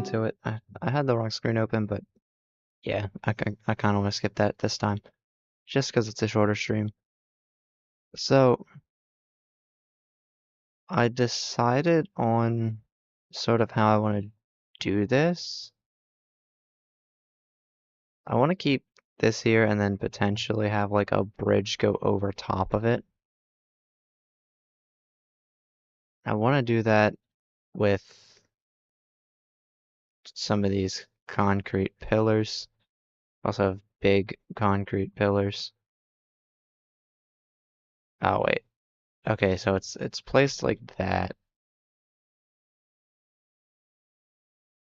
into it. I had the wrong screen open, but yeah, I kind of want to skip that this time, just because it's a shorter stream. So I decided on sort of how I want to do this. I want to keep this here and then potentially have like a bridge go over top of it. I want to do that with some of these concrete pillars. Also have big concrete pillars. Oh wait. Okay, so it's placed like that.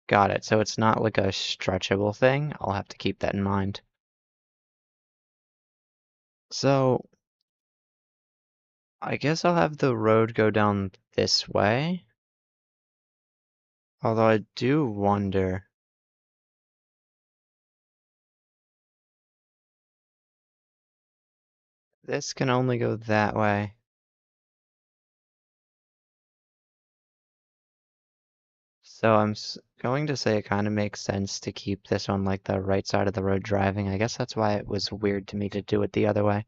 Got it. So it's not like a stretchable thing. I'll have to keep that in mind. So I guess I'll have the road go down this way. Although I do wonder. This can only go that way. So I'm going to say it kind of makes sense to keep this on like the right side of the road driving. I guess that's why it was weird to me to do it the other way.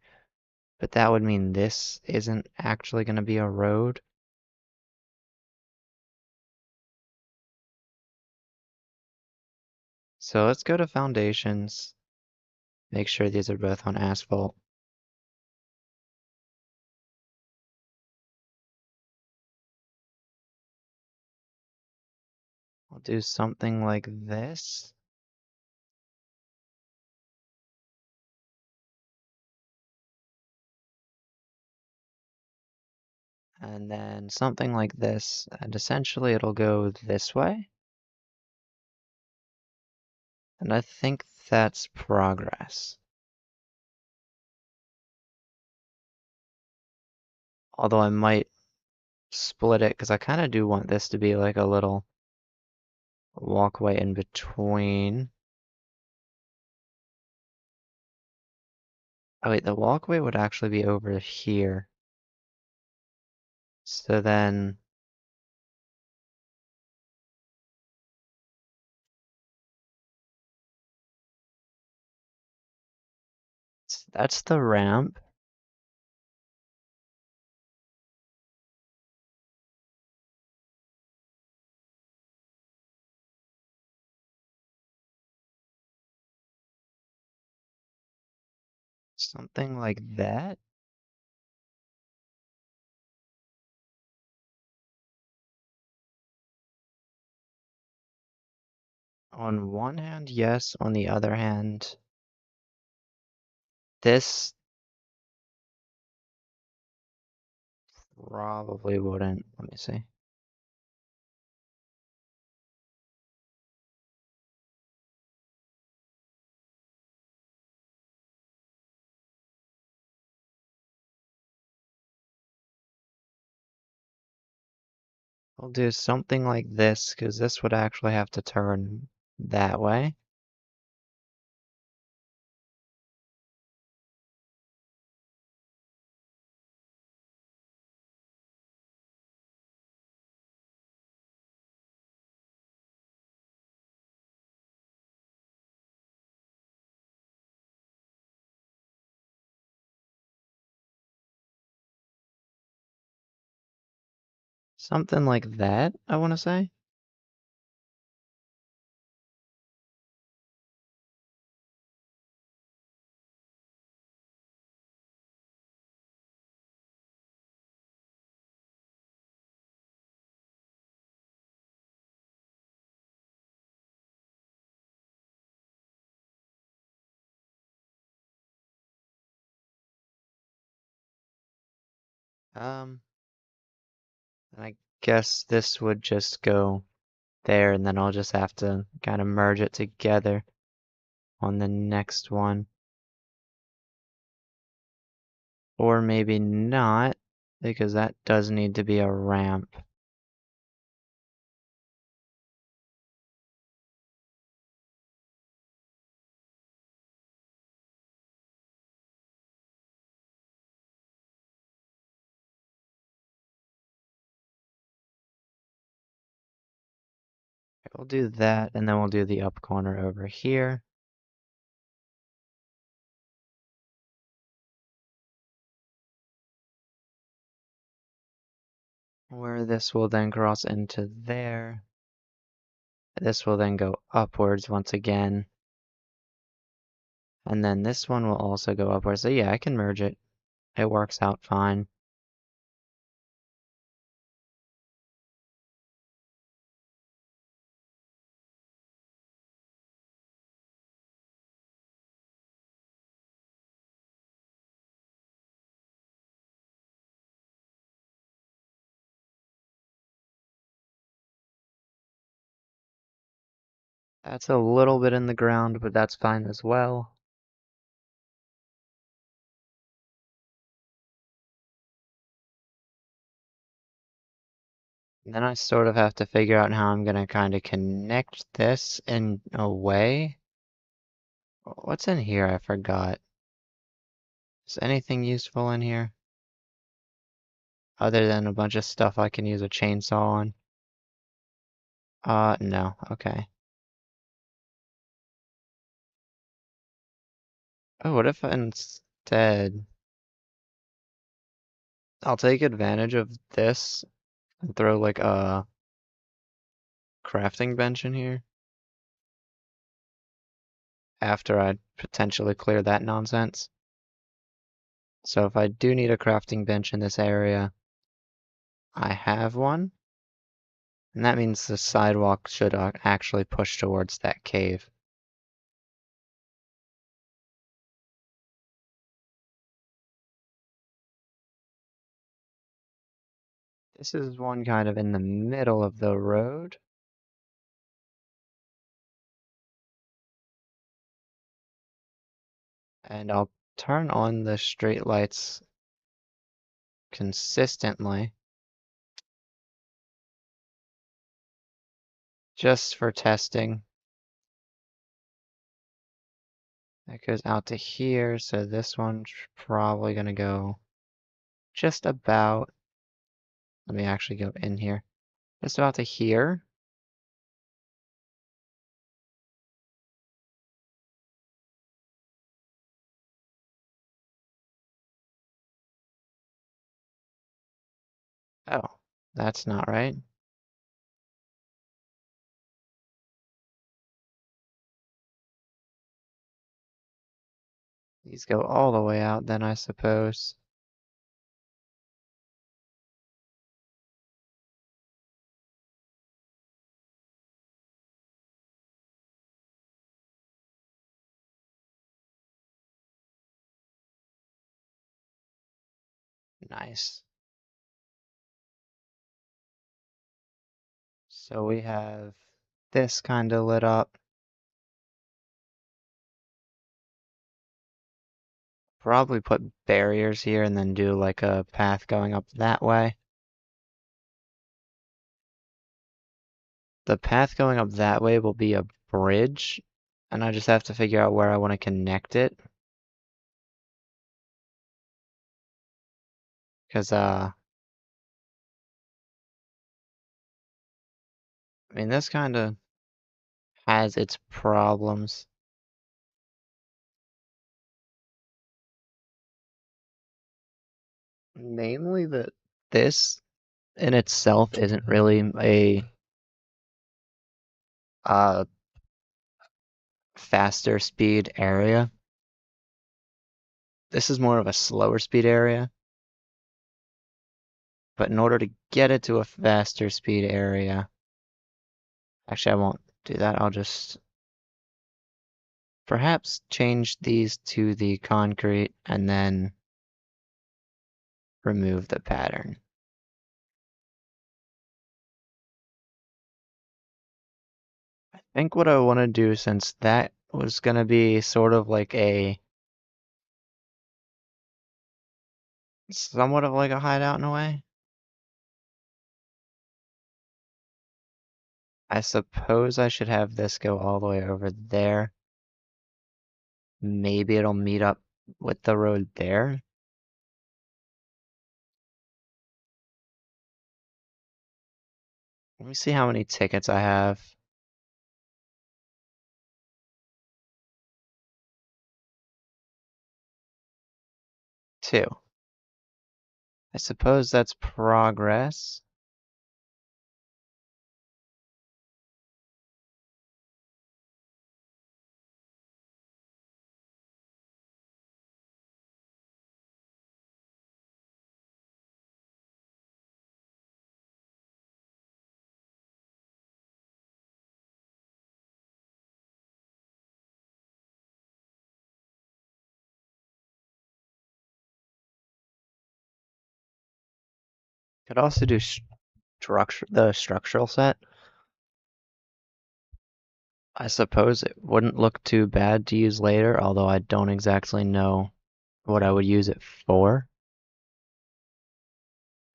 But that would mean this isn't actually going to be a road. So let's go to foundations. Make sure these are both on asphalt. I'll do something like this. And then something like this. And essentially it'll go this way. And I think that's progress. Although I might split it because I kind of do want this to be like a little walkway in between. Oh wait, the walkway would actually be over here. So then that's the ramp. Something like that. On one hand, yes. On the other hand, this probably wouldn't. Let me see. I'll do something like this because this would actually have to turn that way. Something like that, I want to say. Um, and I guess this would just go there, and then I'll just have to kind of merge it together on the next one. Or maybe not, because that does need to be a ramp. We'll do that, and then we'll do the up corner over here. Where this will then cross into there. This will then go upwards once again. And then this one will also go upwards. So yeah, I can merge it. It works out fine. That's a little bit in the ground, but that's fine as well. And then I sort of have to figure out how I'm gonna kind of connect this in a way. What's in here? I forgot. Is anything useful in here? Other than a bunch of stuff I can use a chainsaw on? No. Okay. Oh, what if instead I'll take advantage of this and throw like a crafting bench in here after I potentially clear that nonsense. So if I do need a crafting bench in this area, I have one. And that means the sidewalk should actually push towards that cave. This is one kind of in the middle of the road. And I'll turn on the street lights consistently. Just for testing. That goes out to here, so this one's probably gonna go just about, let me actually go in here, just about to here. Oh, that's not right. These go all the way out then, I suppose. Nice. So we have this kind of lit up. Probably put barriers here and then do like a path going up that way. The path going up that way will be a bridge, and I just have to figure out where I want to connect it. Because, I mean, this kind of has its problems. Mainly that this in itself isn't really a uh faster speed area. This is more of a slower speed area. But in order to get it to a faster speed area, actually I won't do that. I'll just perhaps change these to the concrete and then remove the pattern. I think what I want to do, since that was going to be sort of like a somewhat of like a hideout in a way, I suppose I should have this go all the way over there. Maybe it'll meet up with the road there. Let me see how many tickets I have. 2. I suppose that's progress. Could also do the structural set. I suppose it wouldn't look too bad to use later, although I don't exactly know what I would use it for.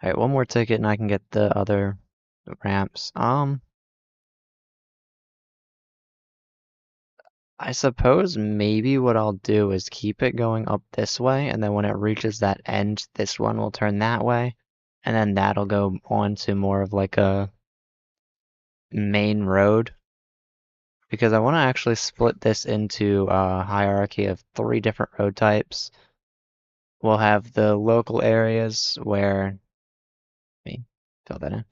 Alright, one more ticket and I can get the other ramps. I suppose maybe what I'll do is keep it going up this way, and then when it reaches that end, this one will turn that way, and then that'll go on to more of like a main road. Because I want to actually split this into a hierarchy of 3 different road types. We'll have the local areas where, let me fill that in.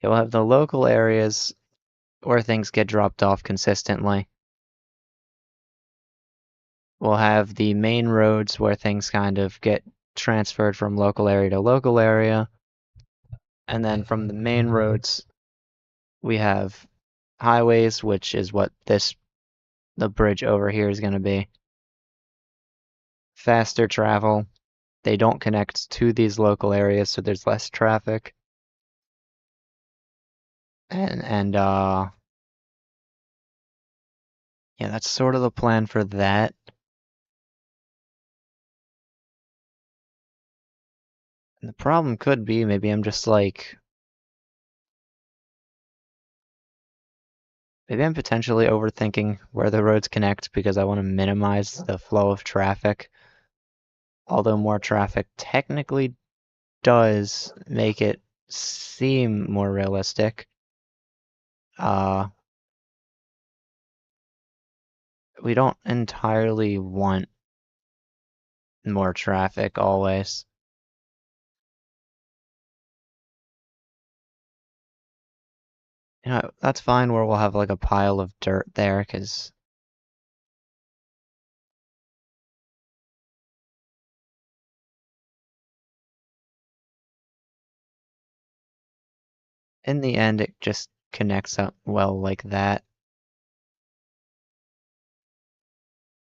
You'll have the local areas where things get dropped off consistently. We'll have the main roads where things kind of get transferred from local area to local area. And then from the main roads, we have highways, which is what the bridge over here is going to be. Faster travel. They don't connect to these local areas, so there's less traffic. And yeah, that's sort of the plan for that. And the problem could be maybe I'm just like, maybe I'm potentially overthinking where the roads connect because I want to minimize the flow of traffic. Although more traffic technically does make it seem more realistic. We don't entirely want more traffic always. You know, that's fine where we'll have like a pile of dirt there, because in the end it just connects up well like that.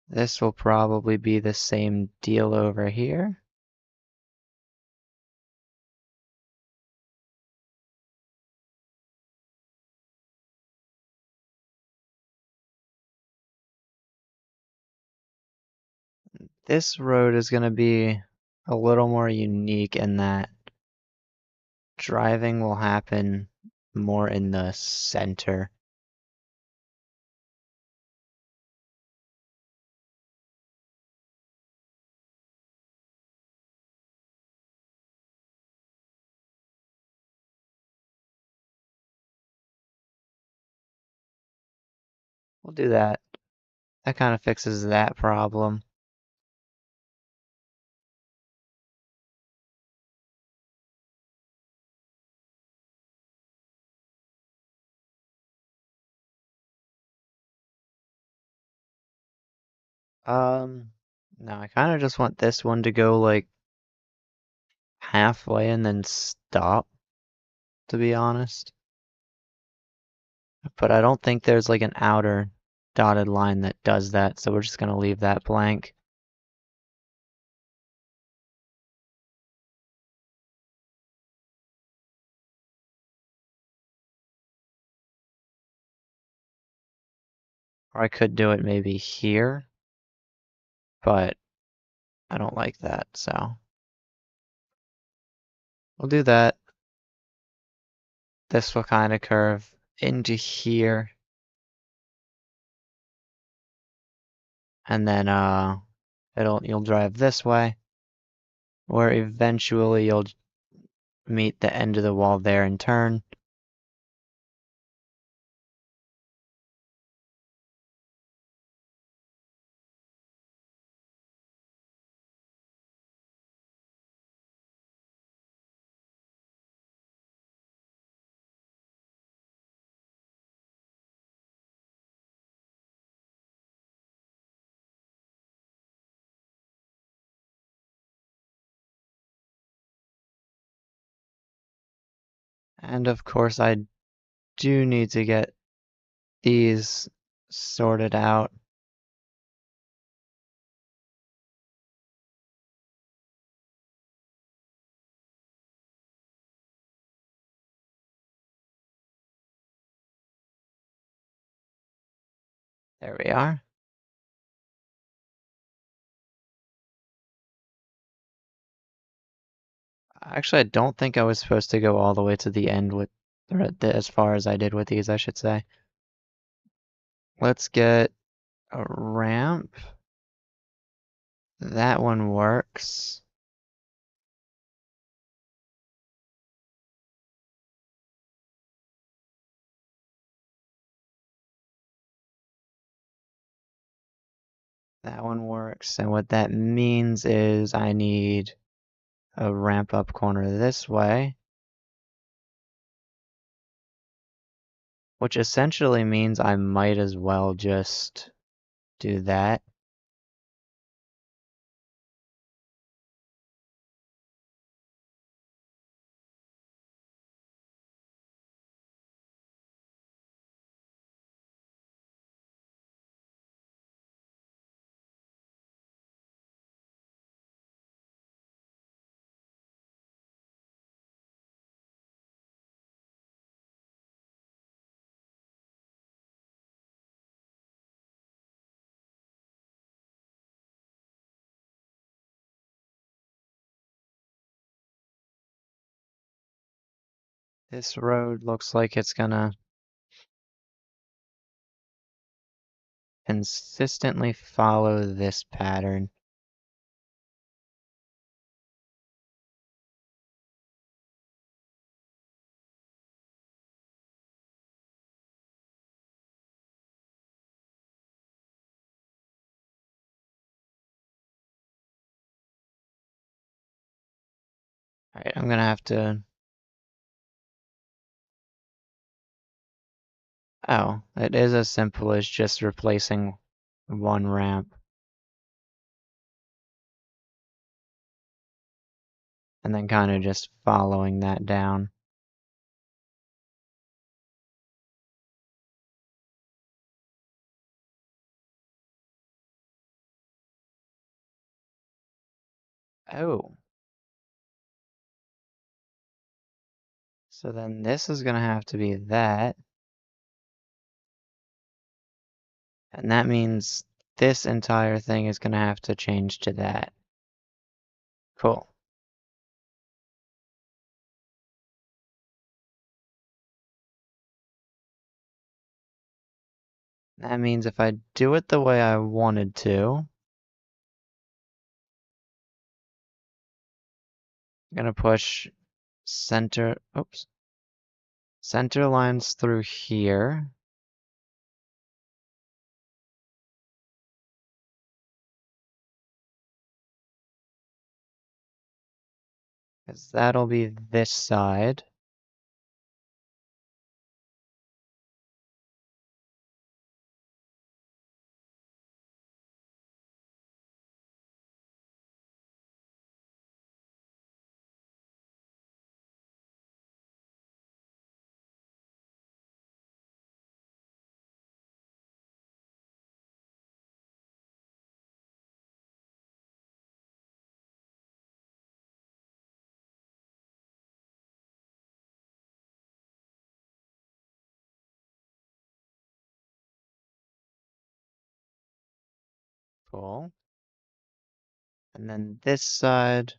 This will probably be the same deal over here. This road is going to be a little more unique in that driving will happen more in the center. We'll do that. That kind of fixes that problem. No, I kind of just want this one to go like halfway and then stop, to be honest. But I don't think there's like an outer dotted line that does that, so we're just gonna leave that blank. Or I could do it maybe here, but I don't like that, so we'll do that. This will kind of curve into here. And then you'll drive this way, where eventually you'll meet the end of the wall there and turn. And of course I do need to get these sorted out. There we are. Actually, I don't think I was supposed to go all the way to the end with, or as far as I did with these, I should say. Let's get a ramp. That one works. That one works. And what that means is I need a ramp up corner this way, which essentially means I might as well just do that. This road looks like it's gonna consistently follow this pattern. Alright, I'm gonna have to... Oh, it is as simple as just replacing one ramp. And then kind of just following that down. Oh. So then this is gonna have to be that. And that means this entire thing is gonna have to change to that. Cool. That means if I do it the way I wanted to, I'm gonna push center lines through here. Because that'll be this side. Cool. And then this side,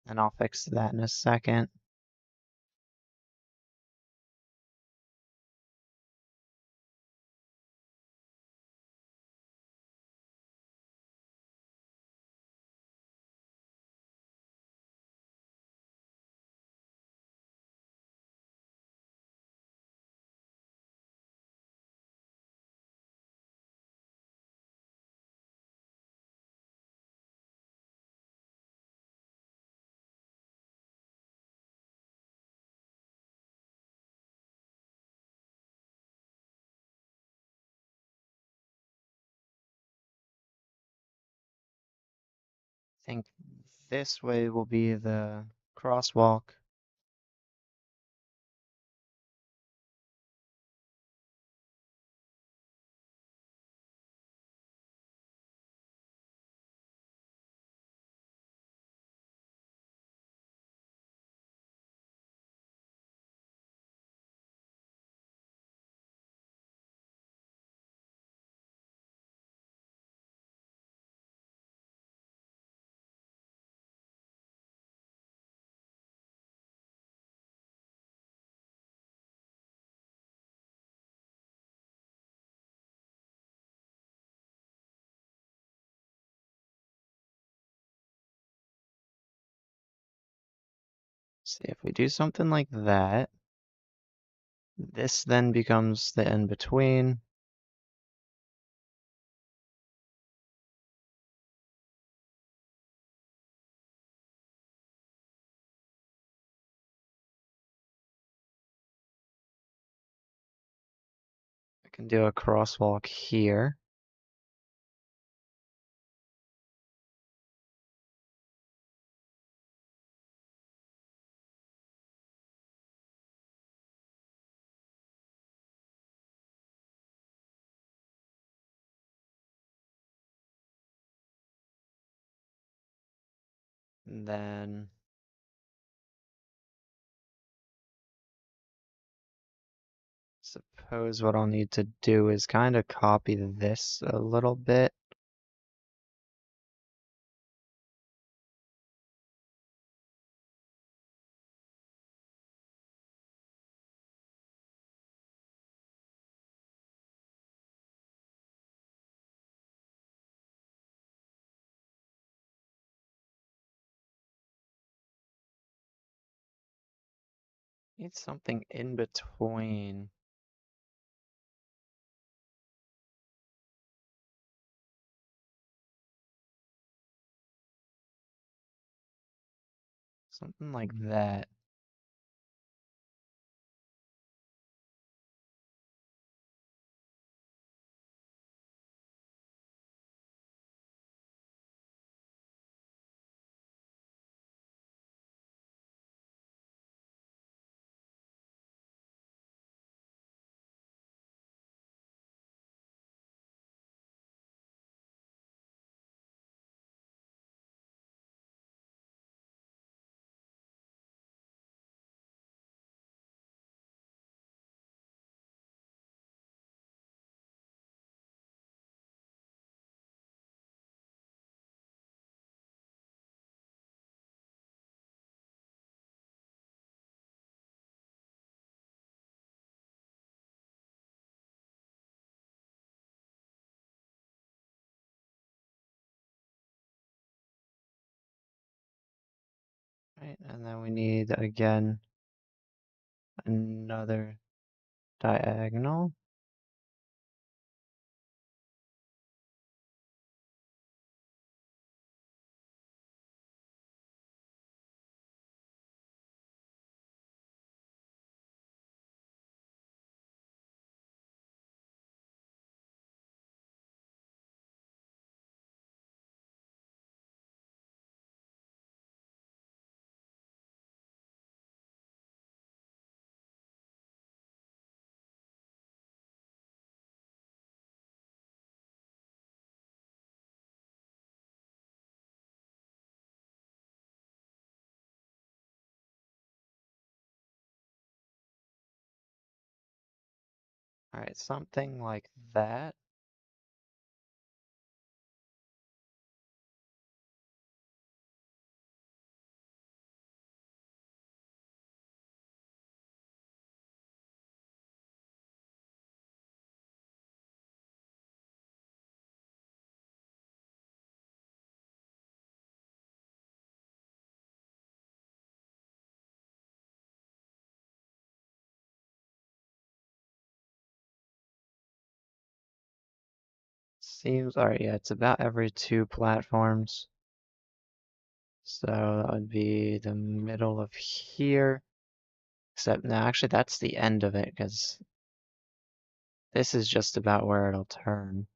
and I'll fix that in a second. think this way will be the crosswalk. See, if we do something like that, this then becomes the in-between. I can do a crosswalk here. And then suppose what I'll need to do is kind of copy this a little bit. Need something in between. Something like that. Right, and then we need again another diagonal. All right, something like that. Seems, all right, yeah, it's about every two platforms. So that would be the middle of here. Except, no, actually that's the end of it, because this is just about where it'll turn.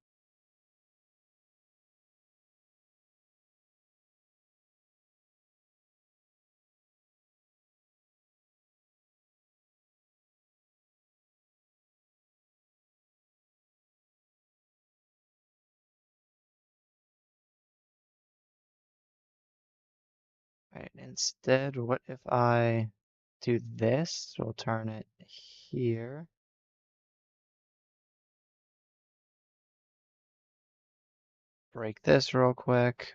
Right, instead, what if I do this? We'll turn it here. Break this real quick.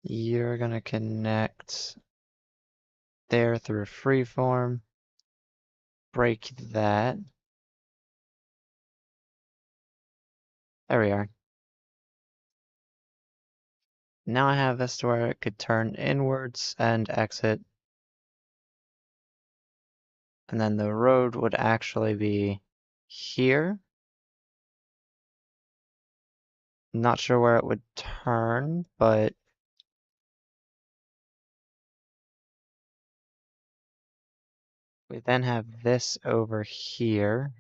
You're gonna connect there through freeform. Break that. There we are. Now I have this to where it could turn inwards and exit. And then the road would actually be here. Not sure where it would turn, but we then have this over here.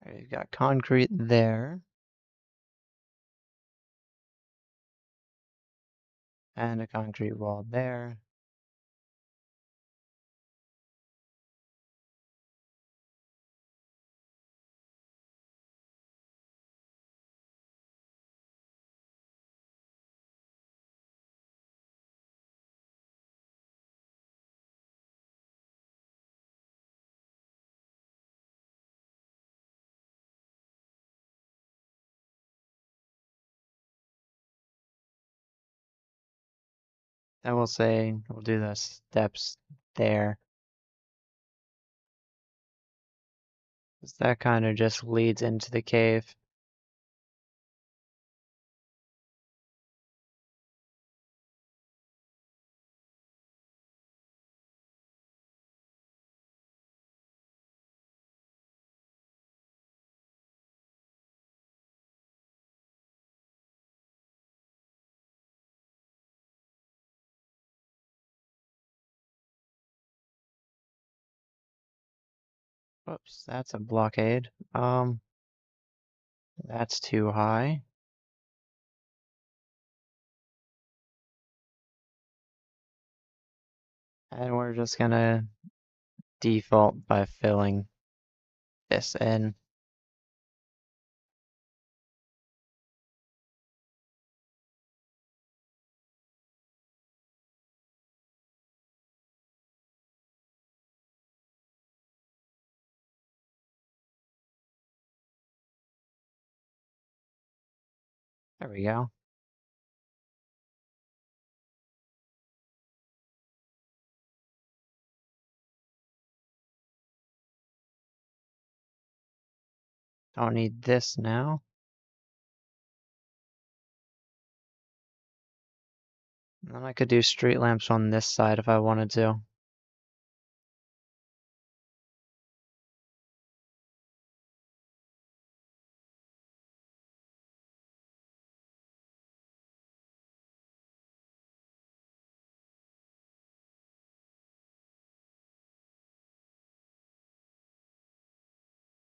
We've got concrete there. And a concrete wall there. Then we'll say we'll do the steps there. 'Cause that kind of just leads into the cave. Whoops, that's a blockade. That's too high. And we're just gonna default by filling this in. There we go. Don't need this now. And then I could do street lamps on this side if I wanted to.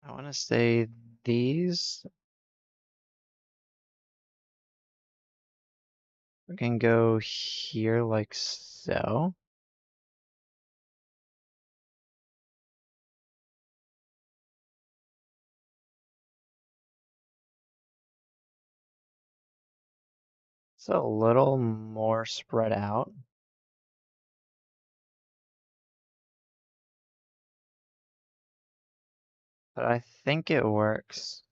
I want to say these. We can go here like so. It's a little more spread out. But I think it works.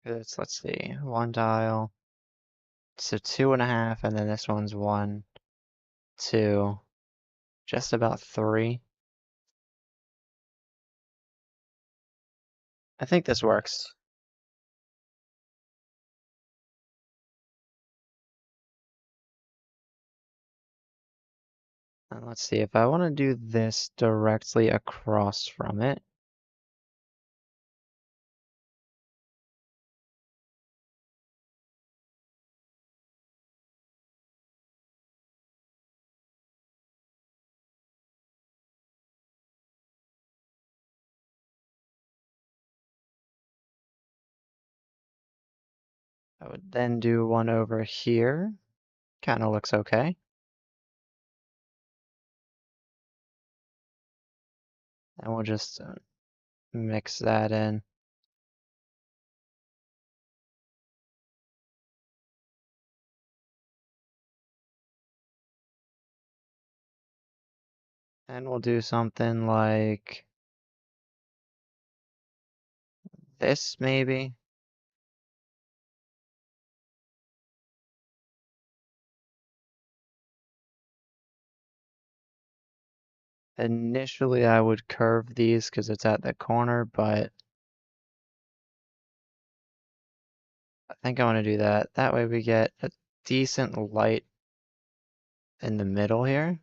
It's, let's see, one tile. So 2.5, and then this one's 1, 2, just about 3. I think this works. And let's see, if I want to do this directly across from it, I would then do one over here. Kind of looks okay. And we'll just mix that in. And we'll do something like this, maybe. Initially, I would curve these because it's at the corner, but I think I want to do that. That way we get a decent light in the middle here.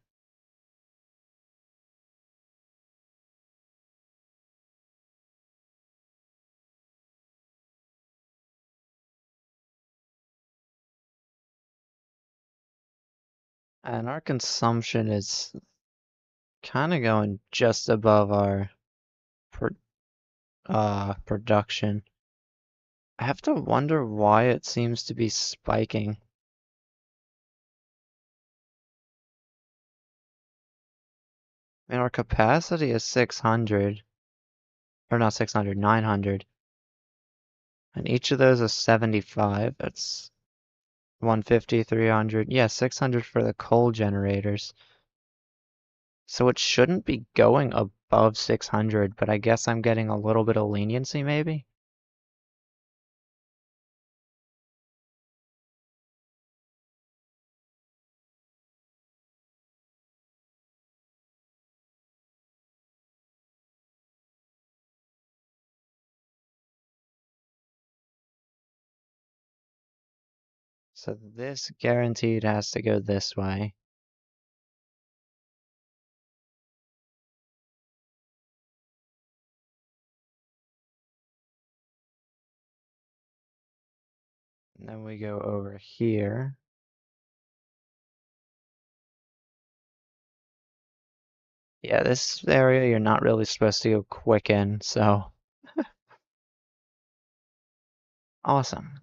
And our consumption is kind of going just above our production. I have to wonder why it seems to be spiking. I mean, our capacity is 600, or not 600, 900. And each of those is 75. That's 150, 300. Yeah, 600 for the coal generators. So it shouldn't be going above 600, but I guess I'm getting a little bit of leniency maybe? So this guaranteed has to go this way. And then we go over here. Yeah, this area you're not really supposed to go quick in, so awesome.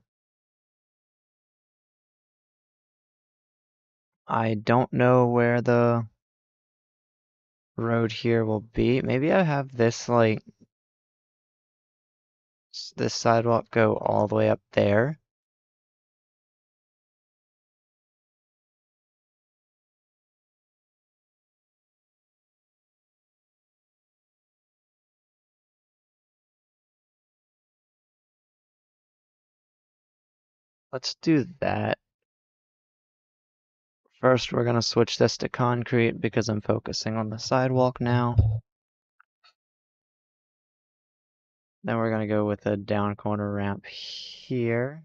I don't know where the road here will be. Maybe I have this like this sidewalk go all the way up there. Let's do that. First, we're gonna switch this to concrete because I'm focusing on the sidewalk now. Then we're gonna go with a down corner ramp here.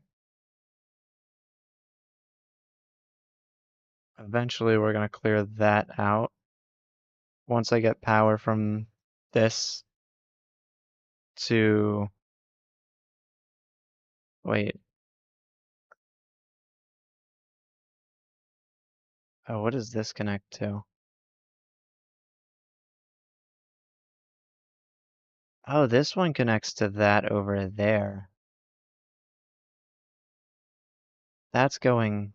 Eventually, we're gonna clear that out. Once I get power from this to, wait, oh, what does this connect to? Oh, this one connects to that over there. That's going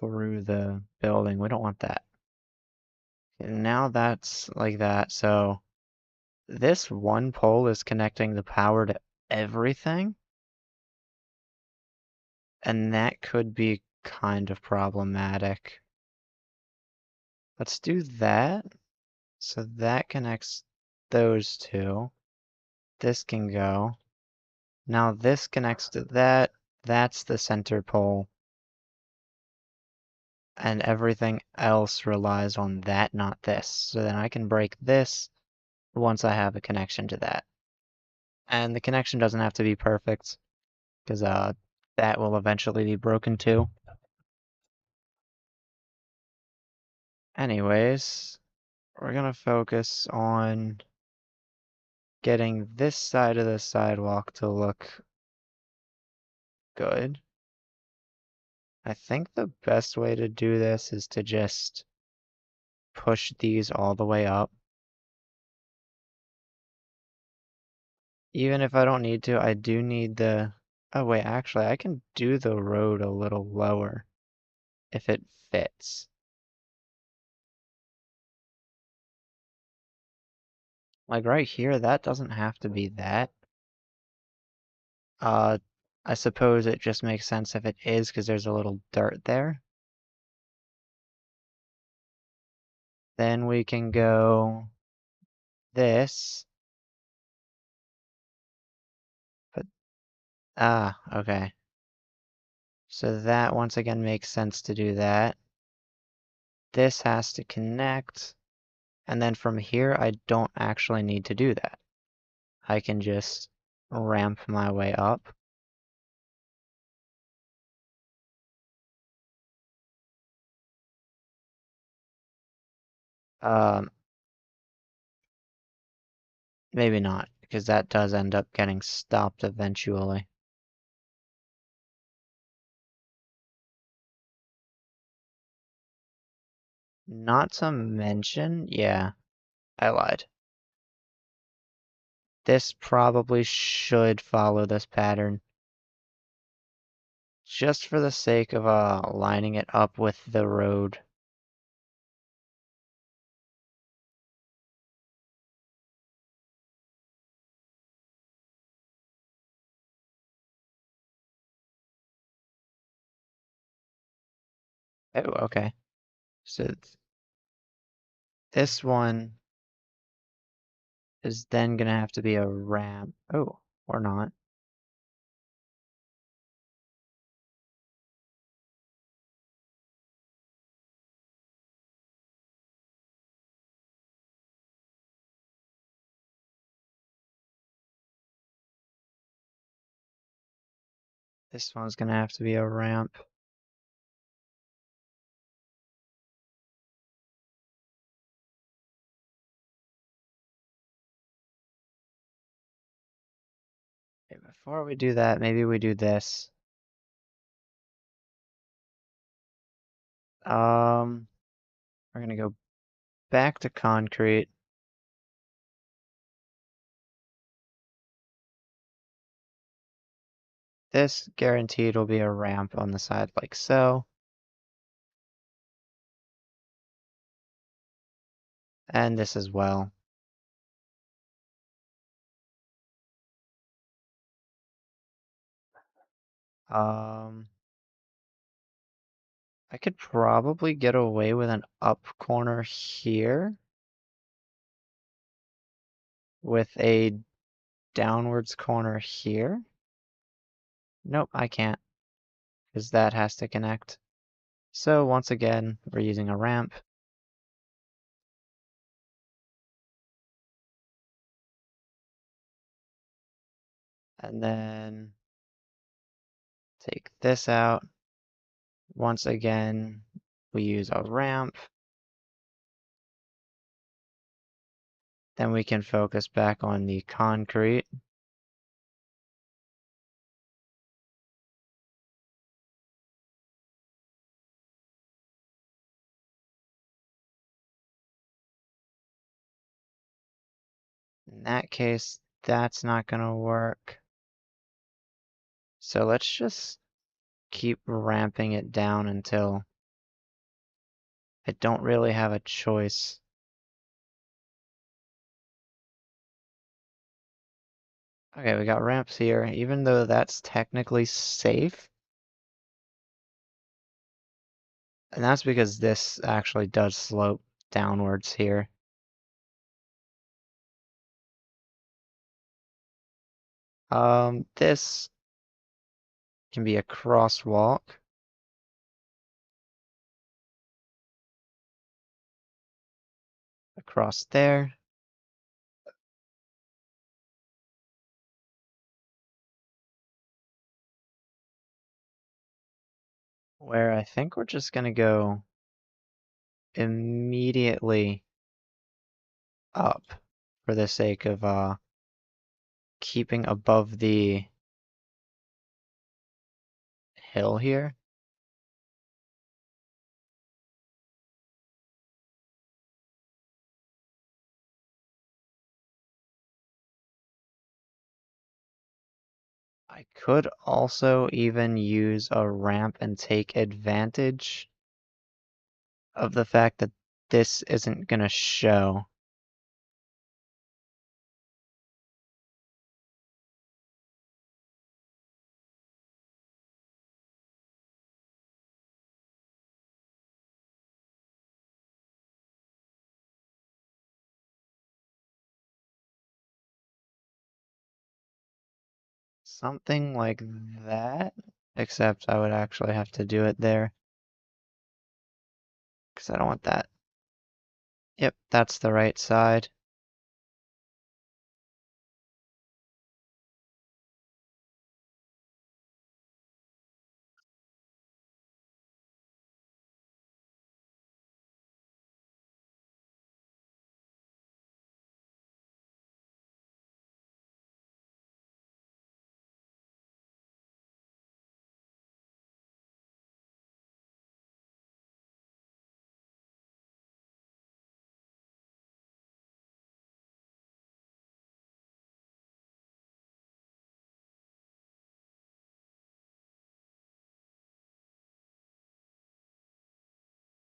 through the building. We don't want that. And now that's like that. So this one pole is connecting the power to everything. And that could be kind of problematic. Let's do that. So that connects those two. This can go. Now this connects to that. That's the center pole. And everything else relies on that, not this. So then I can break this once I have a connection to that. And the connection doesn't have to be perfect, because that will eventually be broken too. Anyways, we're gonna focus on getting this side of the sidewalk to look good. I think the best way to do this is to just push these all the way up. Even if I don't need to, I do need the... Oh wait, actually, I can do the road a little lower if it fits. Like right here, that doesn't have to be that. Uh, I suppose it just makes sense if it is because there's a little dirt there. Then we can go this. But, okay. So that once again makes sense to do that. This has to connect. And then from here, I don't actually need to do that. I can just ramp my way up. Um, Maybe not, because that does end up getting stopped eventually. Not to mention, yeah, I lied. This probably should follow this pattern. Just for the sake of lining it up with the road. Oh, okay. So this one is then gonna have to be a ramp. Oh, or not. This one's gonna have to be a ramp. Okay, before we do that, maybe we do this. We're gonna go back to concrete. This guaranteed will be a ramp on the side like so. And this as well. Um, I could probably get away with an up corner here with a downwards corner here. Nope, I can't, because that has to connect. So once again, we're using a ramp. And then take this out. Once again, we use a ramp. Then we can focus back on the concrete. In that case, that's not gonna work. So let's just keep ramping it down until I don't really have a choice. Okay, we got ramps here, even though that's technically safe. And that's because this actually does slope downwards here. This can be a crosswalk. Across there. Where I think we're just gonna go immediately up for the sake of keeping above the hill here. I could also even use a ramp and take advantage of the fact that this isn't gonna show. Something like that, except I would actually have to do it there, because I don't want that. Yep, that's the right side.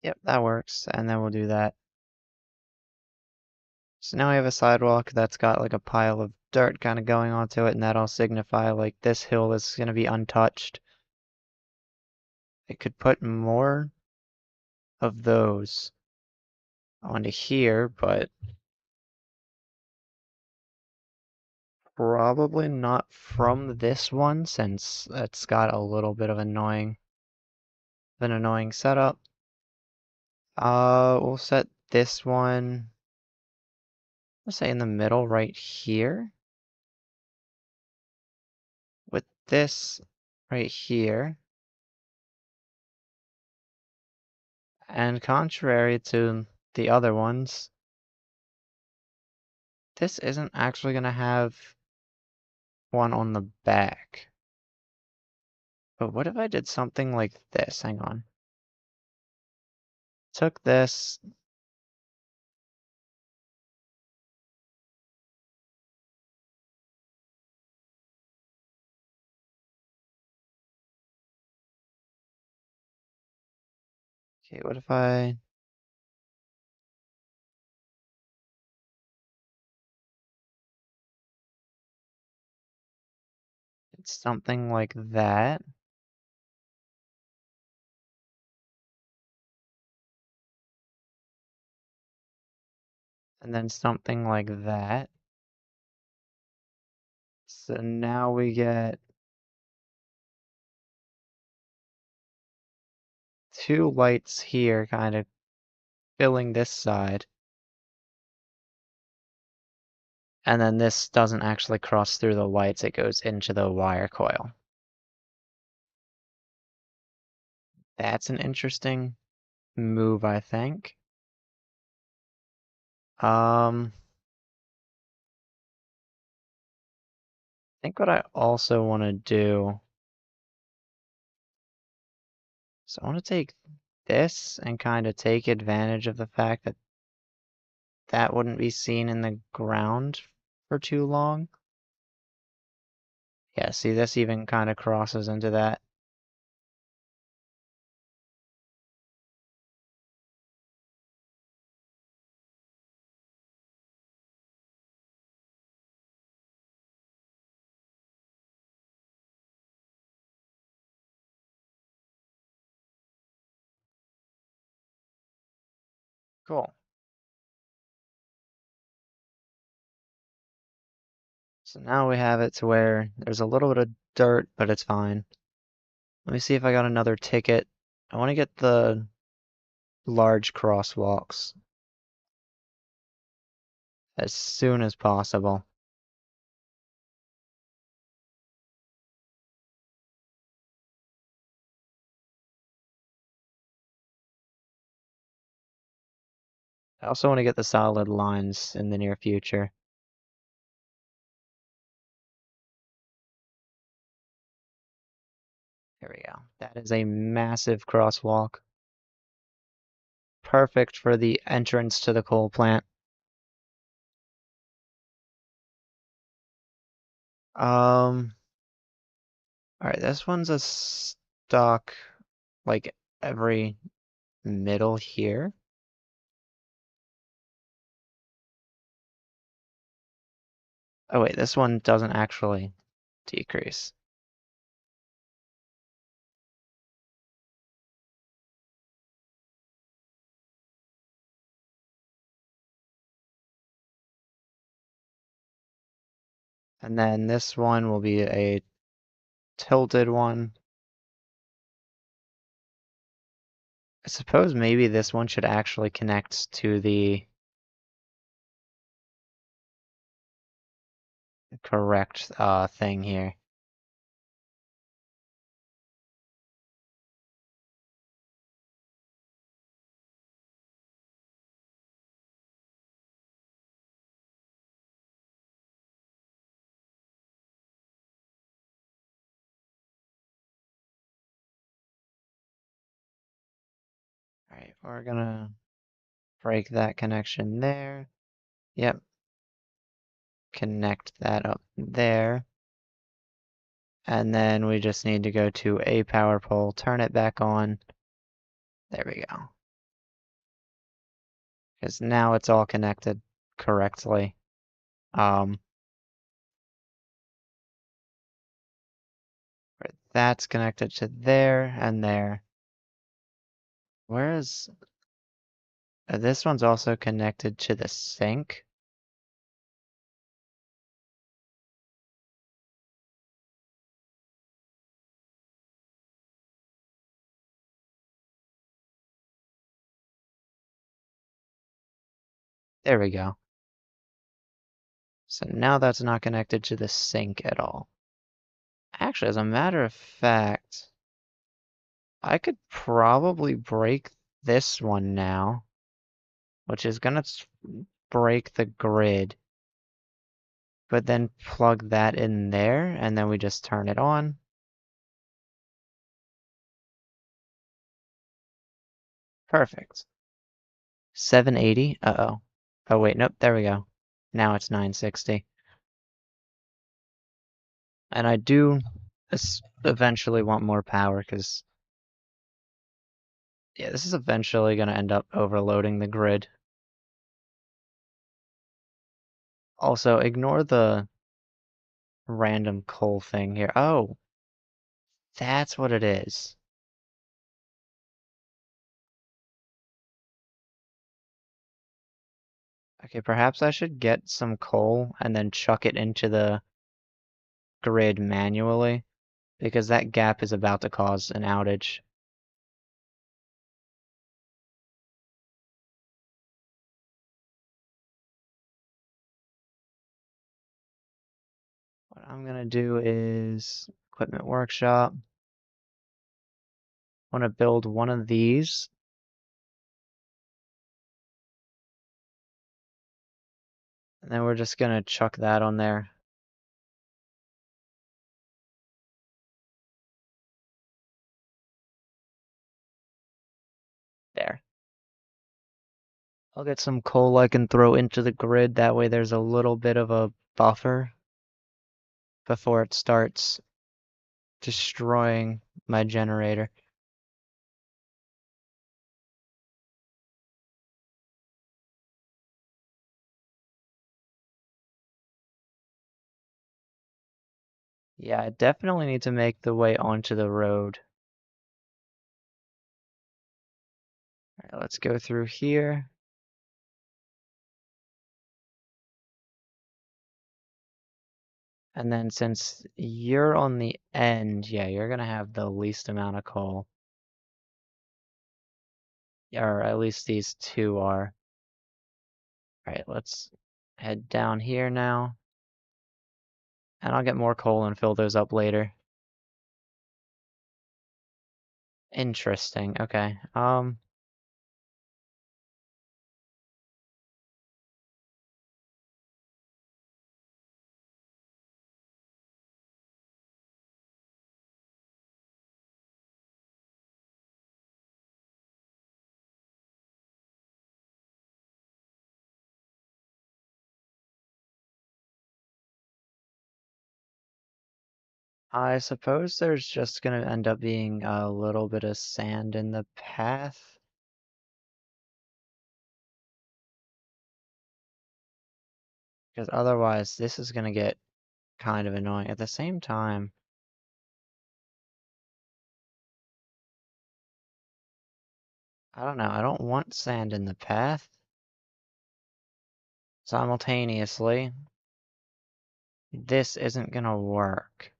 Yep, that works, and then we'll do that. So now we have a sidewalk that's got like a pile of dirt kind of going onto it, and that'll signify like this hill is going to be untouched. I could put more of those onto here, but probably not from this one since it's got a little bit of an annoying setup. We'll set this one, let's say in the middle right here, with this right here. And contrary to the other ones, this isn't actually going to have one on the back. But what if I did something like this? Hang on. Took this. Okay, what if I did something like that? And then something like that. So now we get two lights here kind of filling this side. And then this doesn't actually cross through the lights, it goes into the wire coil. That's an interesting move, I think. I think what I also want to do, so I want to take this and kind of take advantage of the fact that that wouldn't be seen in the ground for too long. Yeah, see, this even kind of crosses into that. Cool. So now we have it to where there's a little bit of dirt, but it's fine. Let me see if I got another ticket. I want to get the large crosswalks as soon as possible. I also want to get the solid lines in the near future. There we go. That is a massive crosswalk. Perfect for the entrance to the coal plant. Alright, this one's a stock, like, every middle here. Oh wait, this one doesn't actually decrease. And then this one will be a tilted one. I suppose maybe this one should actually connect to the correct thing here. Alright, we're gonna break that connection there. Yep. Connect that up there. And then we just need to go to a power pole, turn it back on. There we go. Because now it's all connected correctly. That's connected to there and there. Whereas this one's also connected to the sink. There we go. So now that's not connected to the sink at all. Actually, as a matter of fact, I could probably break this one now, which is gonna break the grid, but then plug that in there, and then we just turn it on. Perfect. 780. Uh-oh. Oh wait, nope, there we go. Now it's 960. And I do eventually want more power, because yeah, this is eventually going to end up overloading the grid. Also, ignore the random coal thing here. Oh, that's what it is. Okay, perhaps I should get some coal and then chuck it into the grid manually, because that gap is about to cause an outage. What I'm gonna do is equipment workshop. I want to build one of these. And then we're just gonna chuck that on there. There. I'll get some coal I can throw into the grid, that way there's a little bit of a buffer before it starts destroying my generator. Yeah, I definitely need to make the way onto the road. Alright, let's go through here. And then since you're on the end, yeah, you're gonna have the least amount of coal. Or at least these two are. Alright, let's head down here now. And I'll get more coal and fill those up later. Interesting, okay. I suppose there's just gonna end up being a little bit of sand in the path. Because otherwise this is gonna get kind of annoying. At the same time, I don't know, I don't want sand in the path. Simultaneously, this isn't gonna work.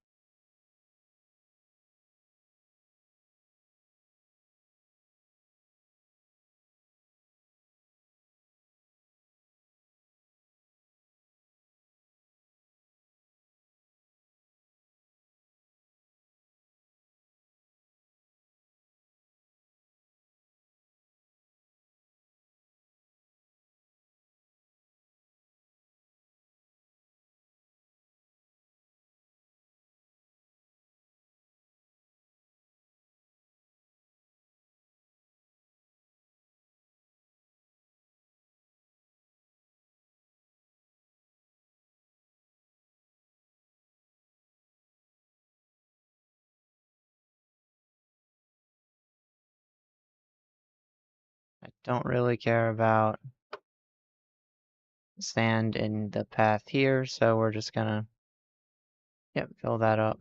I don't really care about sand in the path here, so we're just gonna, yep, fill that up.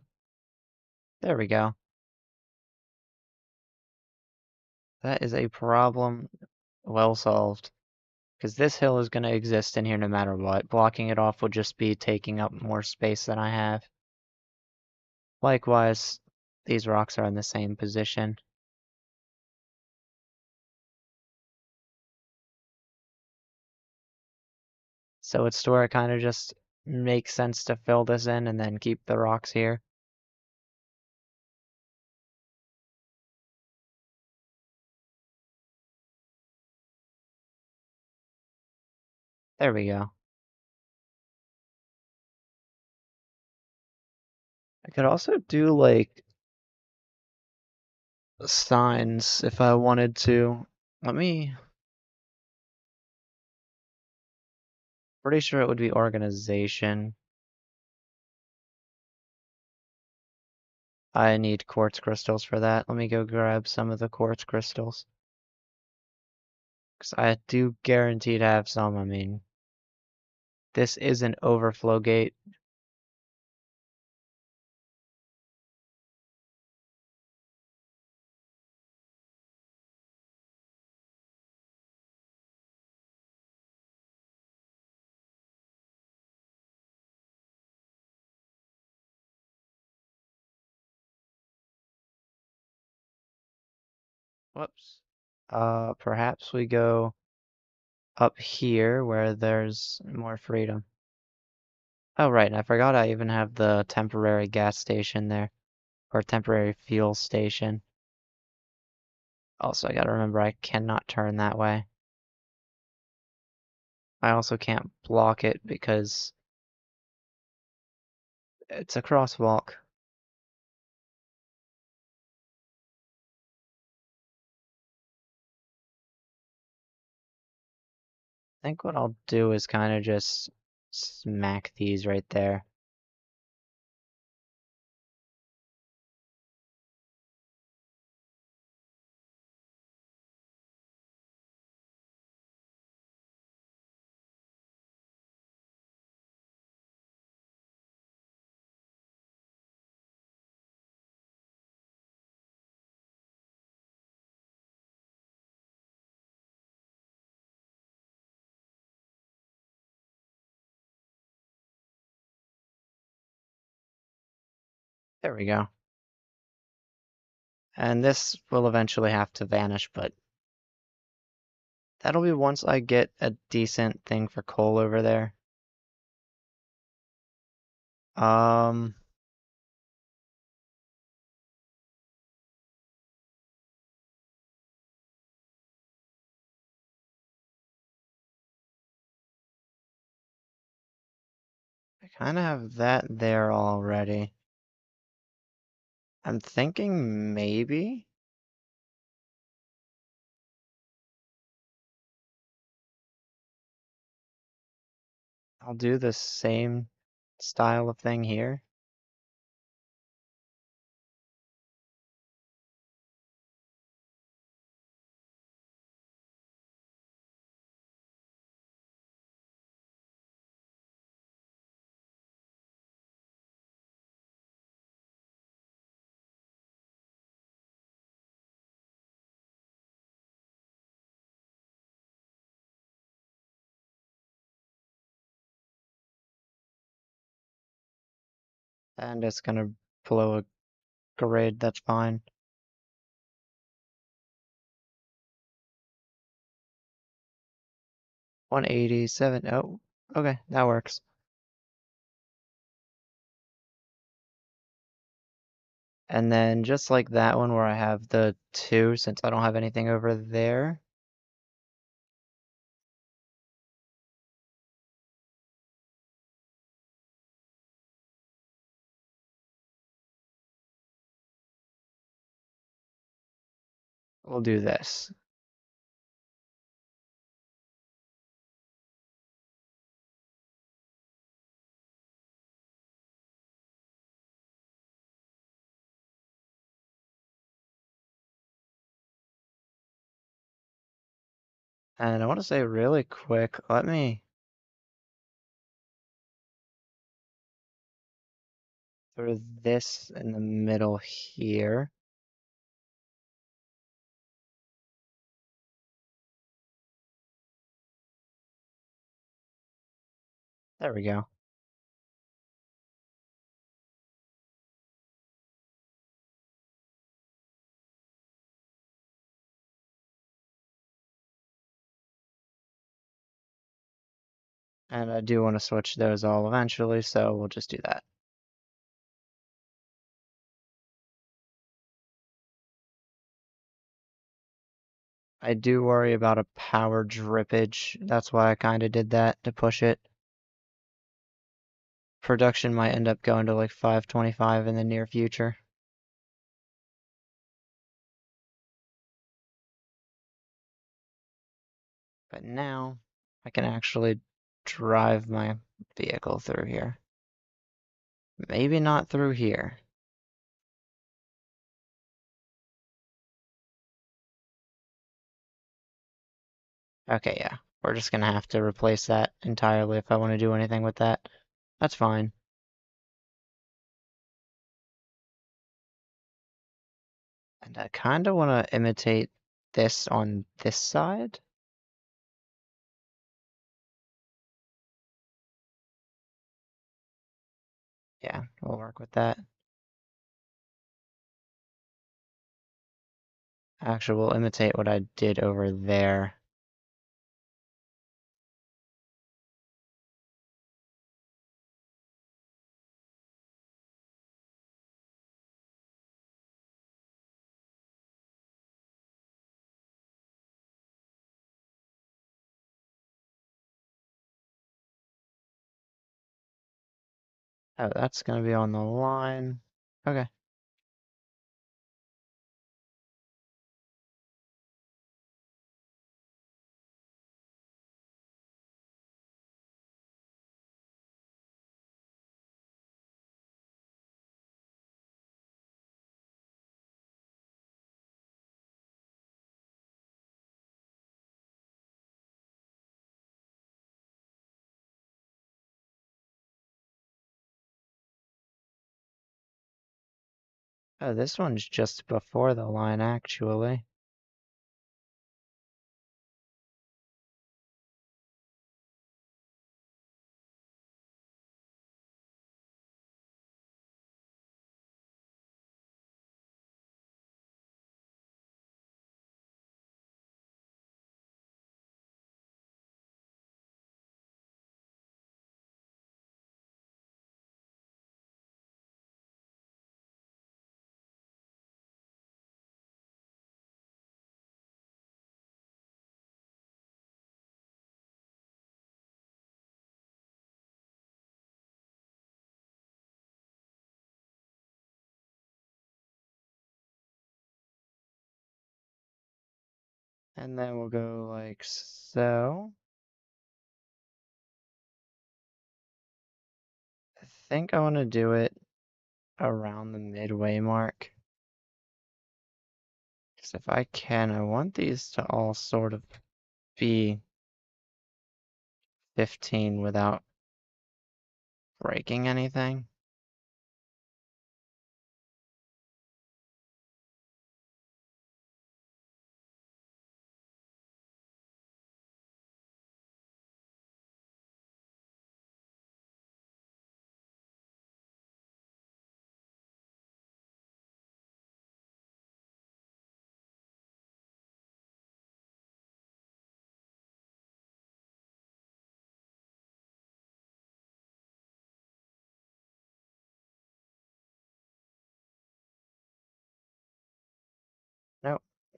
There we go. That is a problem well solved. Because this hill is gonna exist in here no matter what. Blocking it off would just be taking up more space than I have. Likewise, these rocks are in the same position. So it's to where it kind of just makes sense to fill this in and then keep the rocks here. There we go. I could also do like signs if I wanted to. Let me, pretty sure it would be organization. I need quartz crystals for that. Let me go grab some of the quartz crystals. Because I do guarantee to have some. I mean, this is an overflow gate. Whoops. Perhaps we go up here where there's more freedom. Oh, right, and I forgot I even have the temporary gas station there, or temporary fuel station. Also, I gotta remember I cannot turn that way. I also can't block it because it's a crosswalk. I think what I'll do is kind of just smack these right there. There we go. And this will eventually have to vanish, but that'll be once I get a decent thing for coal over there. Um, I kind of have that there already. I'm thinking maybe I'll do the same style of thing here. And it's gonna blow a grid, that's fine. $187. Oh, okay, that works. And then just like that one where I have the 2, since I don't have anything over there. We'll do this. And I want to say really quick, let me throw this in the middle here. There we go. And I do want to switch those all eventually, so we'll just do that. I do worry about a power drippage. That's why I kind of did that to push it. Production might end up going to like 525 in the near future. But now I can actually drive my vehicle through here. Maybe not through here. Okay, yeah. We're just gonna have to replace that entirely if I want to do anything with that. That's fine. And I kind of want to imitate this on this side. Yeah, we'll work with that. Actually, we'll imitate what I did over there. Oh, that's gonna be on the line. Okay. Oh, this one's just before the line, actually. And then we'll go like so. I think I want to do it around the midway mark. Because if I can, I want these to all sort of be 15 without breaking anything.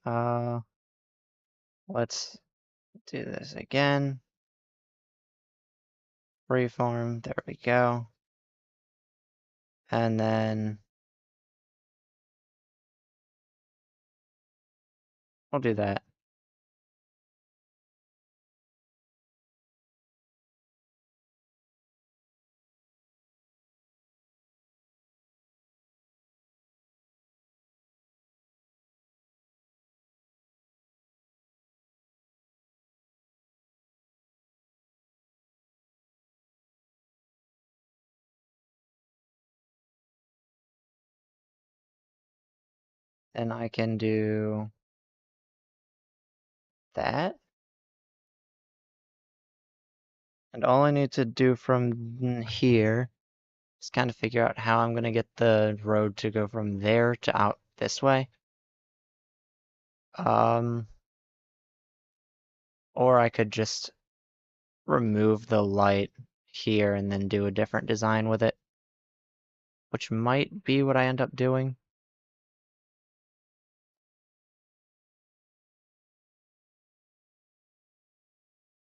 Let's do this again. Freeform, there we go. And then we'll do that. Then I can do that. And all I need to do from here is kind of figure out how I'm going to get the road to go from there to out this way. Or I could just remove the light here and then do a different design with it, which might be what I end up doing.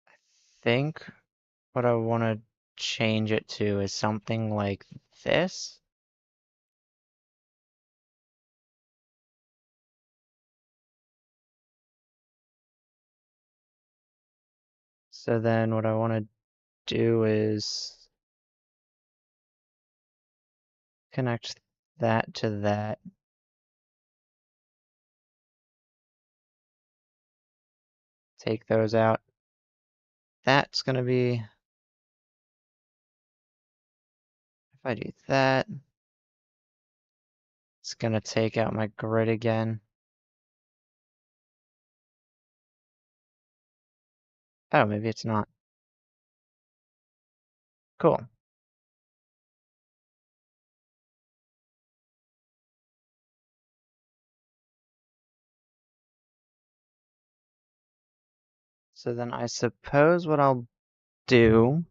I think what I want to change it to is something like this. So then what I want to do is connect that to that. Take those out. That's going to be, if I do that, it's going to take out my grid again. Oh, maybe it's not. Cool. So then I suppose what I'll do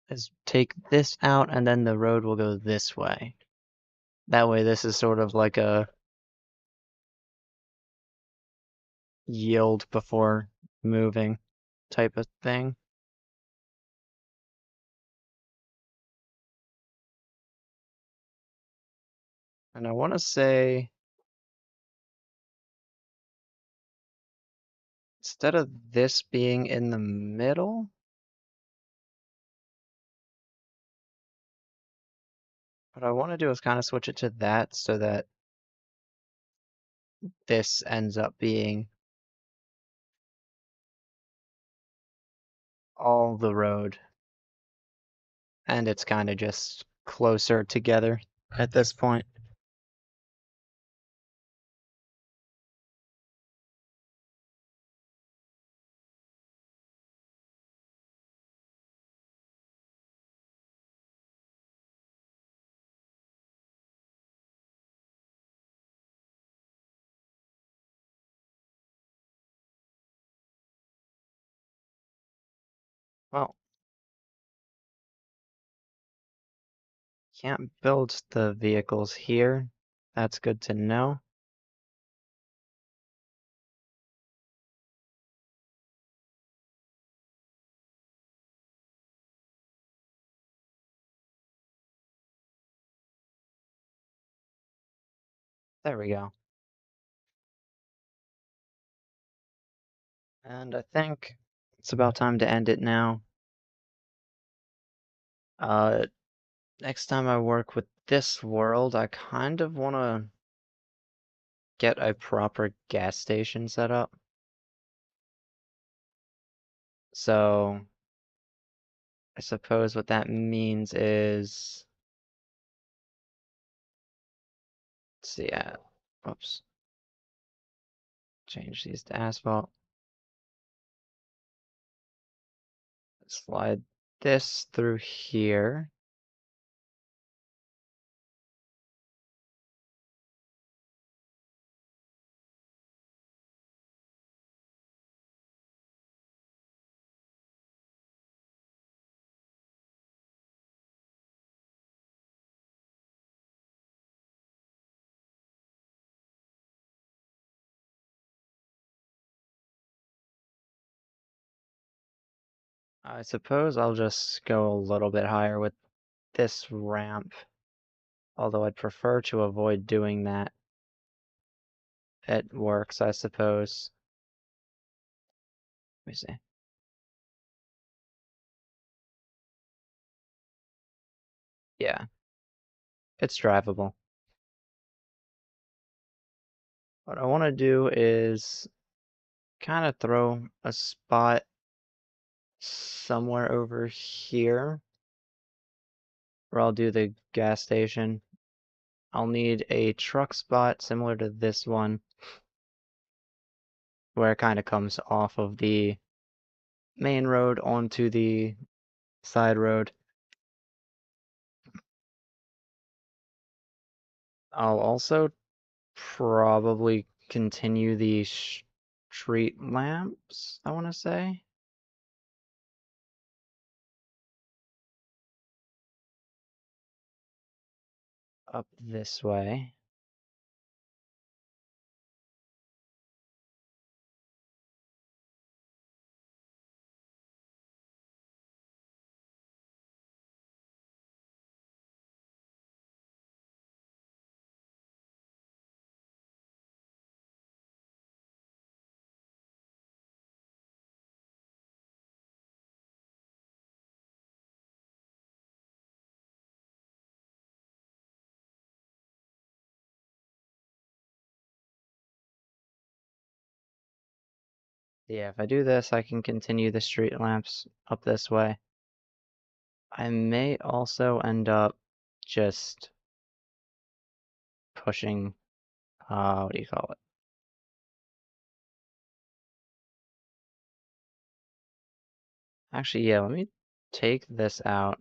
is take this out and then the road will go this way. That way this is sort of like a yield before moving type of thing. And I want to say, instead of this being in the middle, what I want to do is kind of switch it to that so that this ends up being all the road. And it's kind of just closer together at this point. Well, can't build the vehicles here. That's good to know. There we go. And I think it's about time to end it now. Uh, next time I work with this world, I kind of want to get a proper gas station set up. So I suppose what that means is, let's see, whoops, change these to asphalt. Slide this through here. I suppose I'll just go a little bit higher with this ramp, although I'd prefer to avoid doing that. It works, I suppose. Let me see. Yeah, it's drivable. What I want to do is kind of throw a spot somewhere over here where I'll do the gas station. I'll need a truck spot similar to this one where it kind of comes off of the main road onto the side road. I'll also probably continue the street lamps, I want to say. Up this way. Yeah, if I do this, I can continue the street lamps up this way. I may also end up just pushing, what do you call it? Actually, yeah, let me take this out.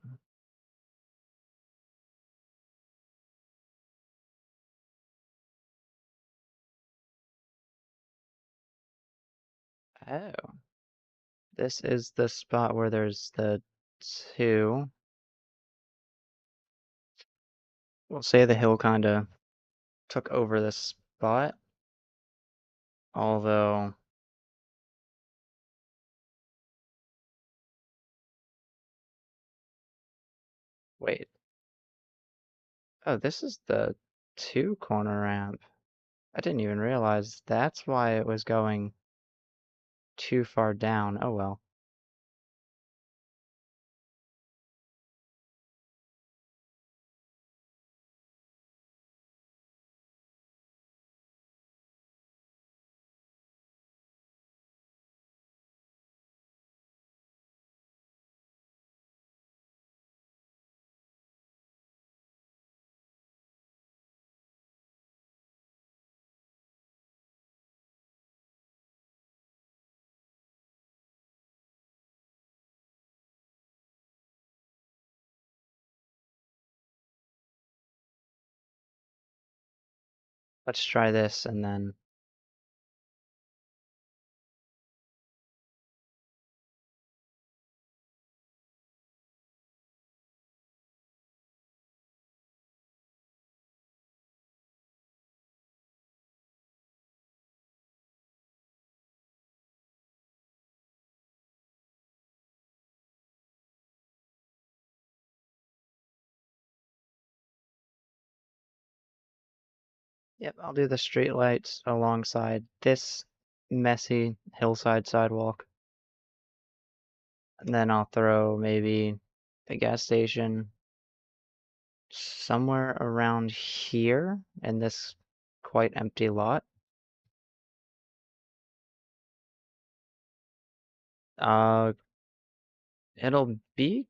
Oh, this is the spot where there's the two. We'll say the hill kind of took over this spot, although, wait. Oh, this is the two corner ramp. I didn't even realize that's why it was going too far down. Oh well. Let's try this and then. Yep, I'll do the street lights alongside this messy hillside sidewalk. And then I'll throw maybe a gas station somewhere around here in this quite empty lot. Uh, it'll be,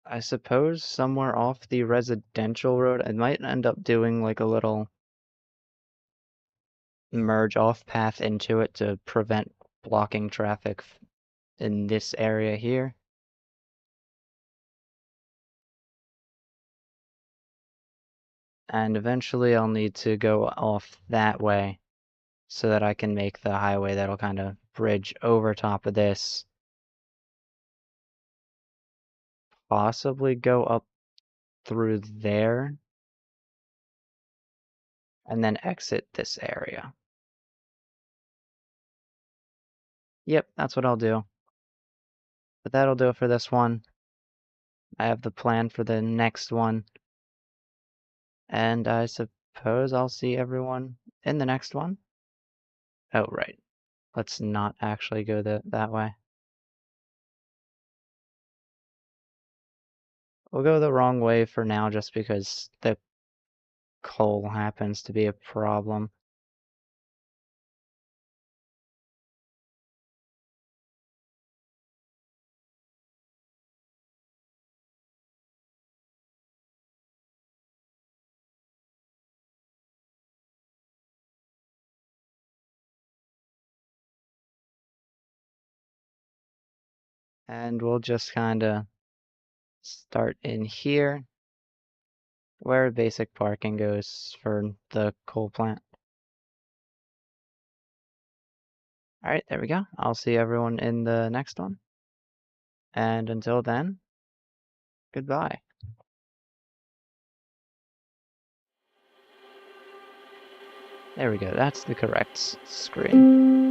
I suppose, somewhere off the residential road. I might end up doing like a little merge off path into it to prevent blocking traffic in this area here. And eventually I'll need to go off that way so that I can make the highway that'll kind of bridge over top of this. Possibly go up through there and then exit this area. Yep, that's what I'll do. But that'll do it for this one. I have the plan for the next one. And I suppose I'll see everyone in the next one. Oh, right. Let's not actually go that way. We'll go the wrong way for now just because the coal happens to be a problem. And we'll just kind of start in here where basic parking goes for the coal plant. Alright, there we go. I'll see everyone in the next one. And until then, goodbye. There we go, that's the correct screen.